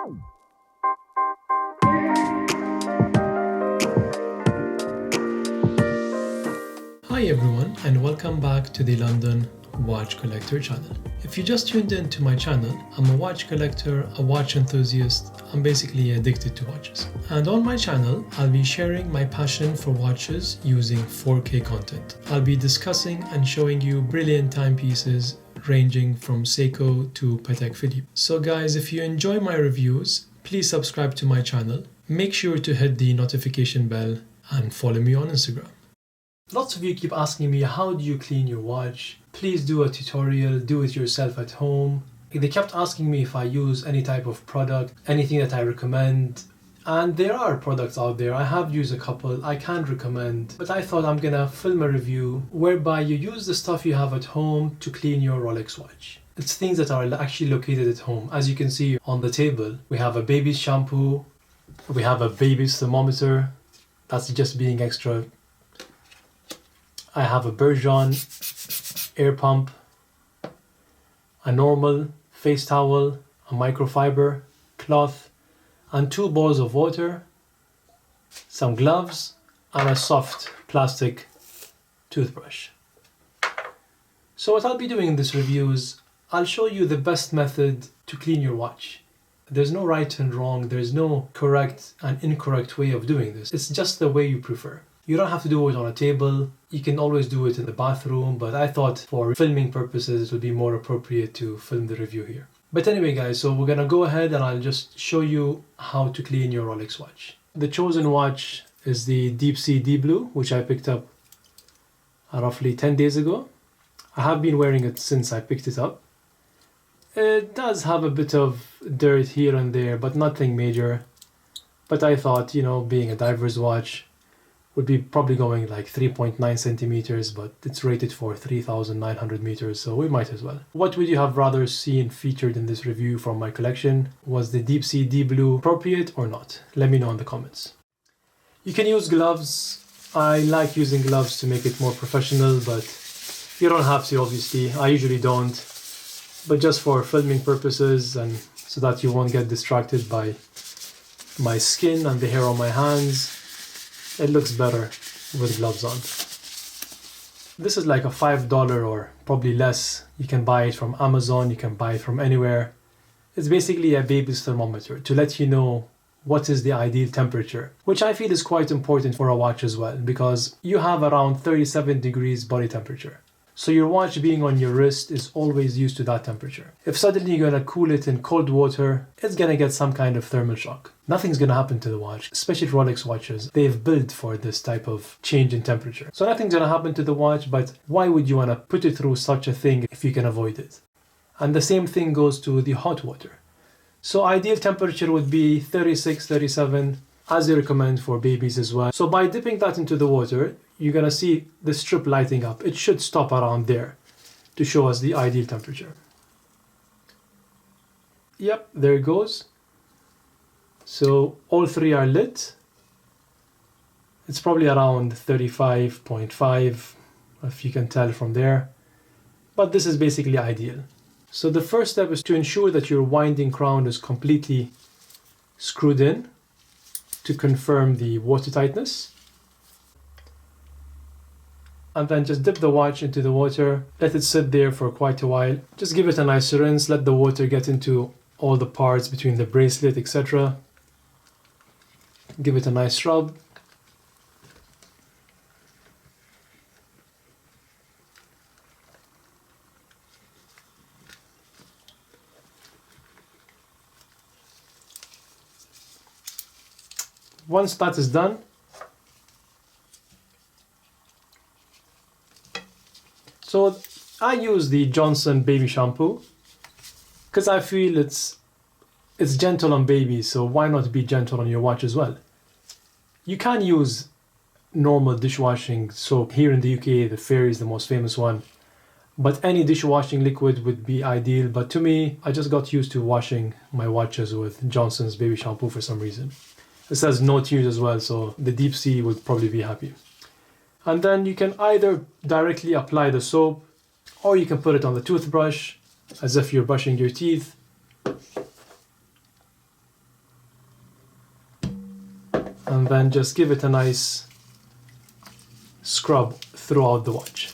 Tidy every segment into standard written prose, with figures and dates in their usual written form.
Hi everyone, and welcome back to the London Watch Collector channel. If you just tuned in to my channel, I'm a watch collector, a watch enthusiast. I'm basically addicted to watches. And on my channel, I'll be sharing my passion for watches using 4K content. I'll be discussing and showing you brilliant timepieces ranging from Seiko to Patek Philippe. So guys, if you enjoy my reviews, please subscribe to my channel. Make sure to hit the notification bell and follow me on Instagram. Lots of you keep asking me, how do you clean your watch? Please do a tutorial, do it yourself at home. They kept asking me if I use any type of product, anything that I recommend. And there are products out there. I have used a couple I can recommend, but I thought I'm gonna film a review whereby you use the stuff you have at home to clean your Rolex watch. It's things that are actually located at home. As you can see on the table, we have a baby's shampoo, we have a baby's thermometer. That's just being extra. I have a Bergeron air pump, a normal face towel, a microfiber cloth, and 2 bowls of water, some gloves, and a soft plastic toothbrush. So what I'll be doing in this review is I'll show you the best method to clean your watch. There's no right and wrong, there's no correct and incorrect way of doing this. It's just the way you prefer. You don't have to do it on a table. You can always do it in the bathroom, but I thought for filming purposes it would be more appropriate to film the review here. But anyway guys, so we're gonna go ahead and I'll just show you how to clean your Rolex watch. The chosen watch is the L.W.C Deep Blue, which I picked up roughly 10 days ago. I have been wearing it since I picked it up. It does have a bit of dirt here and there, but nothing major. But I thought, being a diver's watch, would be probably going like 3.9 centimeters, but it's rated for 3,900 meters, so we might as well. What would you have rather seen featured in this review from my collection? Was the L.W.C Deep Blue appropriate or not? Let me know in the comments. You can use gloves. I like using gloves to make it more professional, but you don't have to, obviously. I usually don't, but just for filming purposes and so that you won't get distracted by my skin and the hair on my hands. It looks better with gloves on. This is like a $5 or probably less. You can buy it from Amazon, you can buy it from anywhere. It's basically a baby's thermometer to let you know what is the ideal temperature, which I feel is quite important for a watch as well, because you have around 37 degrees body temperature. So your watch being on your wrist is always used to that temperature. If suddenly you're gonna cool it in cold water, it's gonna get some kind of thermal shock. Nothing's gonna happen to the watch, especially Rolex watches. They've built for this type of change in temperature. So nothing's gonna happen to the watch, but why would you wanna put it through such a thing if you can avoid it? And the same thing goes to the hot water. So ideal temperature would be 36, 37, as they recommend for babies as well. So by dipping that into the water, you're gonna see the strip lighting up. It should stop around there to show us the ideal temperature. Yep, there it goes. So all 3 are lit. It's probably around 35.5, if you can tell from there. But this is basically ideal. So the first step is to ensure that your winding crown is completely screwed in to confirm the water tightness. And then just dip the watch into the water, let it sit there for quite a while. Just give it a nice rinse, let the water get into all the parts between the bracelet, etc. Give it a nice rub. Once that is done, so I use the Johnson baby shampoo because I feel it's gentle on babies, so why not be gentle on your watch as well? You can use normal dishwashing soap. Here in the UK, the Fairy is the most famous one, but any dishwashing liquid would be ideal. But to me, I just got used to washing my watches with Johnson's baby shampoo for some reason. It says no tears as well, so the L.W.C would probably be happy. And then you can either directly apply the soap, or you can put it on the toothbrush as if you're brushing your teeth. and then just give it a nice scrub throughout the watch.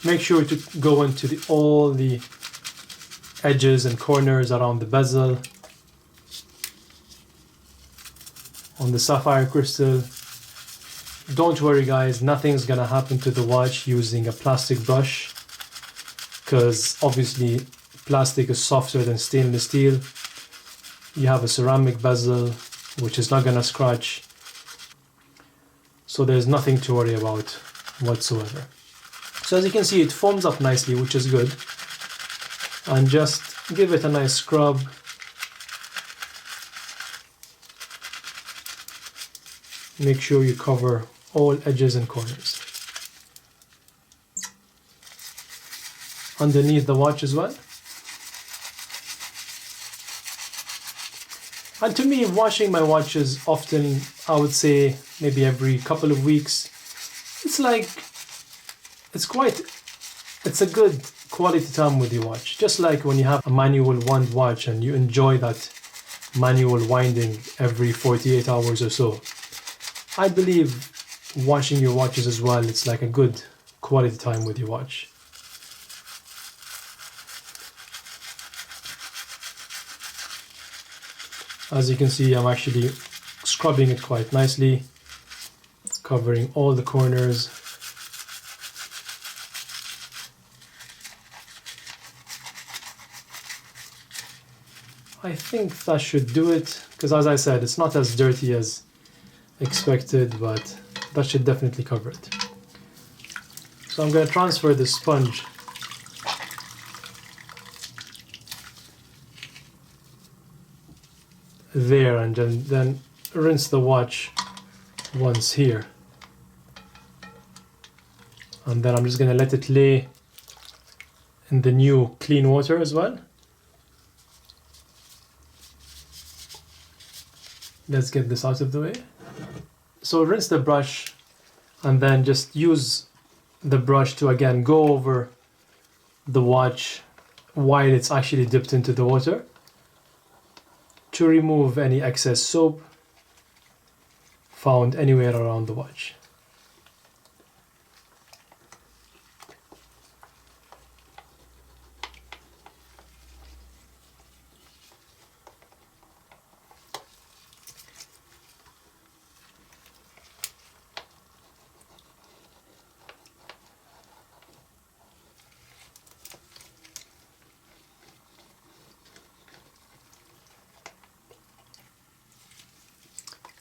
Make sure to go into all the edges and corners around the bezel, on the sapphire crystal. Don't worry guys, nothing's gonna happen to the watch using a plastic brush, because obviously plastic is softer than stainless steel. You have a ceramic bezel which is not gonna scratch, so there's nothing to worry about whatsoever. So as you can see, it foams up nicely, which is good. And just give it a nice scrub. Make sure you cover all edges and corners. Underneath the watch as well. And to me, washing my watches often, I would say maybe every couple of weeks, it's a good quality time with your watch. Just like when you have a manual wound watch and you enjoy that manual winding every 48 hours or so. I believe washing your watches as well, it's like a good quality time with your watch. As you can see, I'm actually scrubbing it quite nicely, covering all the corners. I think that should do it, because as I said, it's not as dirty as expected, but that should definitely cover it. So I'm going to transfer the sponge there and then rinse the watch once here. And then I'm just going to let it lay in the new clean water as well. Let's get this out of the way. So rinse the brush and then just use the brush to again go over the watch while it's actually dipped into the water to remove any excess soap found anywhere around the watch.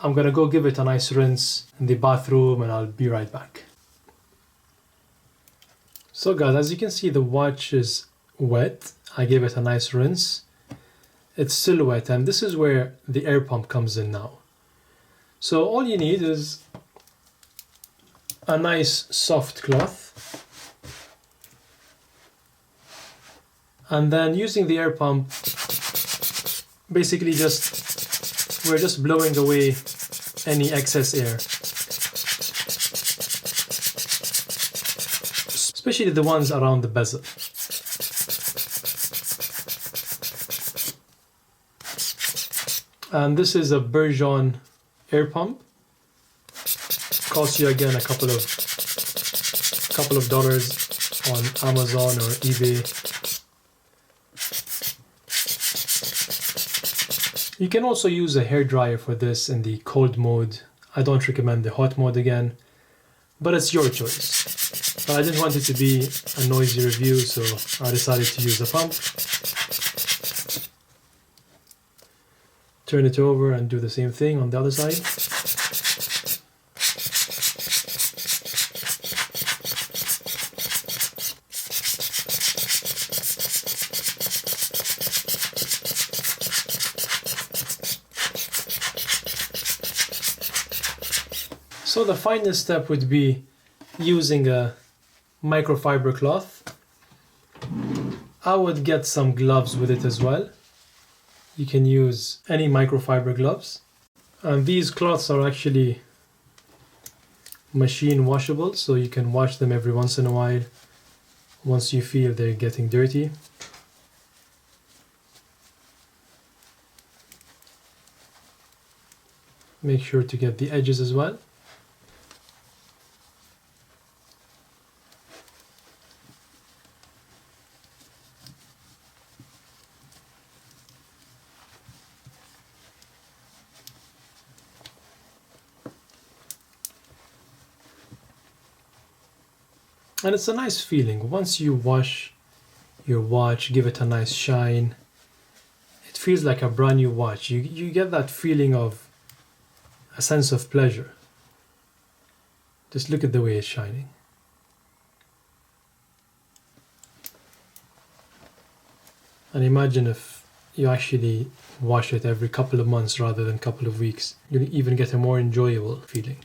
I'm gonna go give it a nice rinse in the bathroom and I'll be right back. So guys, as you can see, the watch is wet. I gave it a nice rinse. It's still wet, and this is where the air pump comes in now. So all you need is a nice soft cloth, and then using the air pump, basically we're just blowing away any excess air, especially the ones around the bezel. And this is a Bergeon air pump. Costs you again a couple of dollars on Amazon or eBay. You can also use a hairdryer for this in the cold mode. I don't recommend the hot mode again, but it's your choice. But I didn't want it to be a noisy review, so I decided to use a pump. Turn it over and do the same thing on the other side. So the final step would be using a microfiber cloth. I would get some gloves with it as well. You can use any microfiber gloves. And these cloths are actually machine washable, so you can wash them every once in a while once you feel they're getting dirty. Make sure to get the edges as well. And it's a nice feeling. Once you wash your watch, give it a nice shine, it feels like a brand new watch. You get that feeling of a sense of pleasure. Just look at the way it's shining. And imagine if you actually wash it every couple of months rather than couple of weeks. You'll even get a more enjoyable feeling.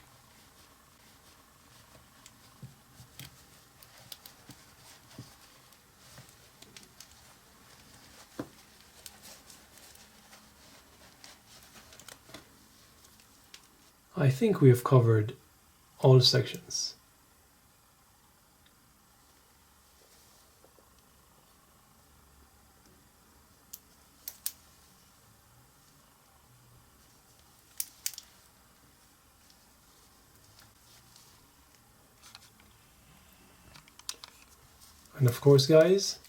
I think we have covered all sections. And of course, guys,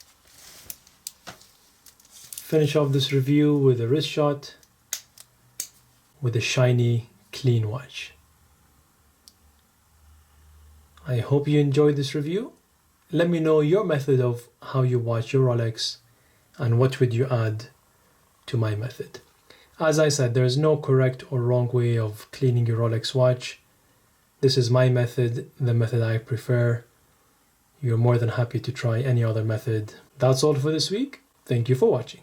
finish off this review with a wrist shot with a shiny, clean watch. I hope you enjoyed this review. Let me know your method of how you watch your Rolex and what would you add to my method. As I said, there is no correct or wrong way of cleaning your Rolex watch. This is my method, the method I prefer. You're more than happy to try any other method. That's all for this week. Thank you for watching.